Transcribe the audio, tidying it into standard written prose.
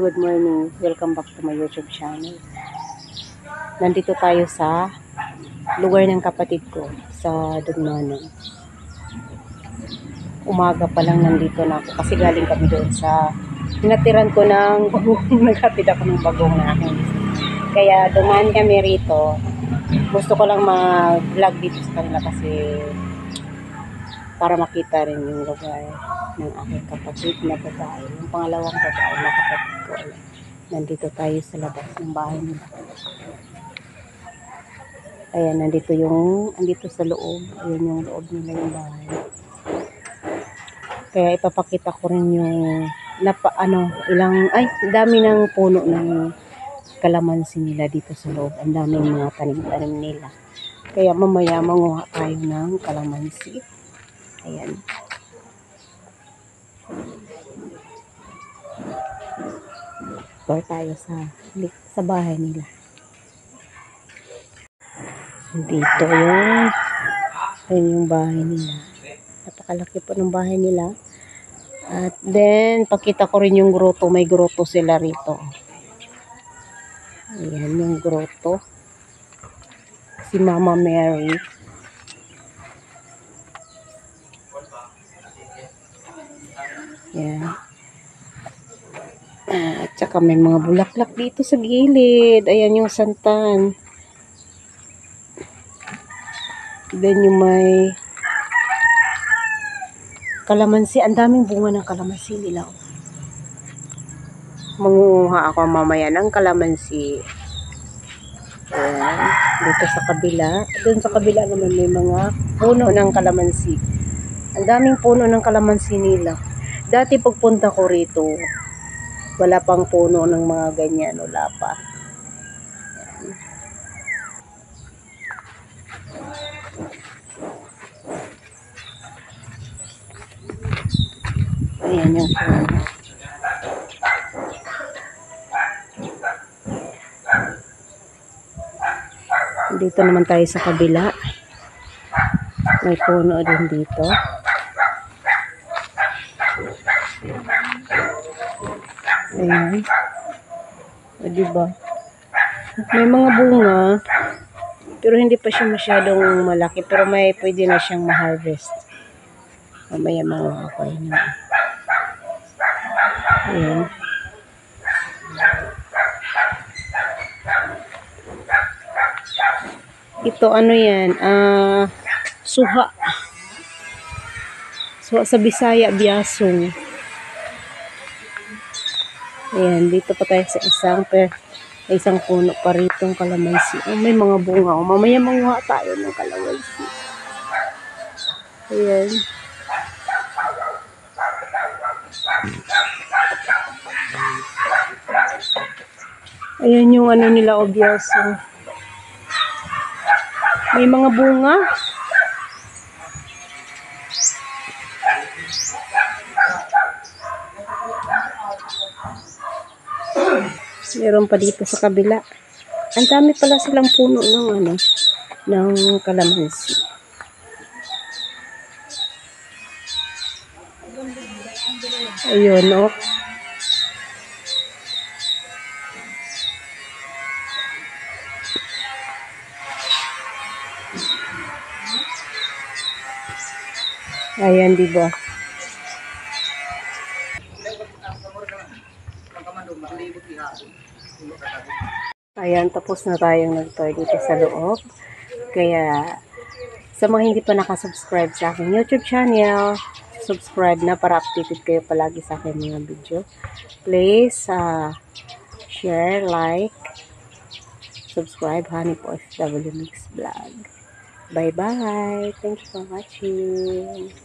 Hello, good morning. Welcome back to my YouTube channel. Nandito tayo sa lugar ng kapatid ko sa Dugnanon. Umaga pa lang nandito na ako kasi galing kami doon sa hinatiran ko ng bagong naghatid ako ng bagong na aking. Kaya dumaan kami rito. Gusto ko lang mag-vlog dito sa kanila kasi para makita rin yung lugar ng aking kapatid na babae. Yung pangalawang babae na kapatid ko. Nandito tayo sa labas ng bahay nila. Ayan, andito sa loob. Ayan yung loob nila yung bahay. Kaya ipapakita ko rin yung dami ng puno ng kalamansi nila dito sa loob. Ang daming mga tanim-tanim nila. Kaya mamaya manguha tayo ng kalamansi. Ayan. Tour tayo sa bahay nila. Dito yung bahay nila. Napakalaki po ng bahay nila. At then, pakita ko rin yung grotto. May grotto sila rito. Ayan yung grotto. Si Mama Mary. Ayan. At saka may mga bulaklak dito sa gilid. Ayan yung santan. Then yung may kalamansi. Ang daming bunga ng kalamansi nila. Manguha ako mamaya ng kalamansi. Ayan. Dito sa kabila. Doon sa kabila naman may mga puno ng kalamansi. Ang daming puno ng kalamansi nila. Dati pagpunta ko rito, wala pang puno ng mga ganyan. Wala pa. Ayan yung puno. Dito naman tayo sa kabila. May puno din dito. Ayan. O, diba? May mga bunga. Pero hindi pa siya masyadong malaki. Pero pwede na siyang ma-harvest. Mamaya mga ako. Ayan. Ito ano yan? Suha. Suha sa Bisaya, Biasong. Ayan, dito pa tayo sa isang puno pa ritong kalamansi. Oh, may mga bunga. Oh, mamaya manguha tayo ng kalamansi. Ayan. Ayan yung ano nila, Biasong. May mga bunga. Meron pa dito sa kabila. Ang dami pala silang puno ng kalamansi. Ayun, oh. Ayan, diba? Ayan, tapos na tayong nag-tour dito sa loob. Kaya, sa mga hindi pa nakasubscribe sa aking YouTube channel, subscribe na para updated kayo palagi sa aking mga video. Please, share, like, subscribe, Hanip OFW Mix Vlog. Bye-bye. Thanks for watching.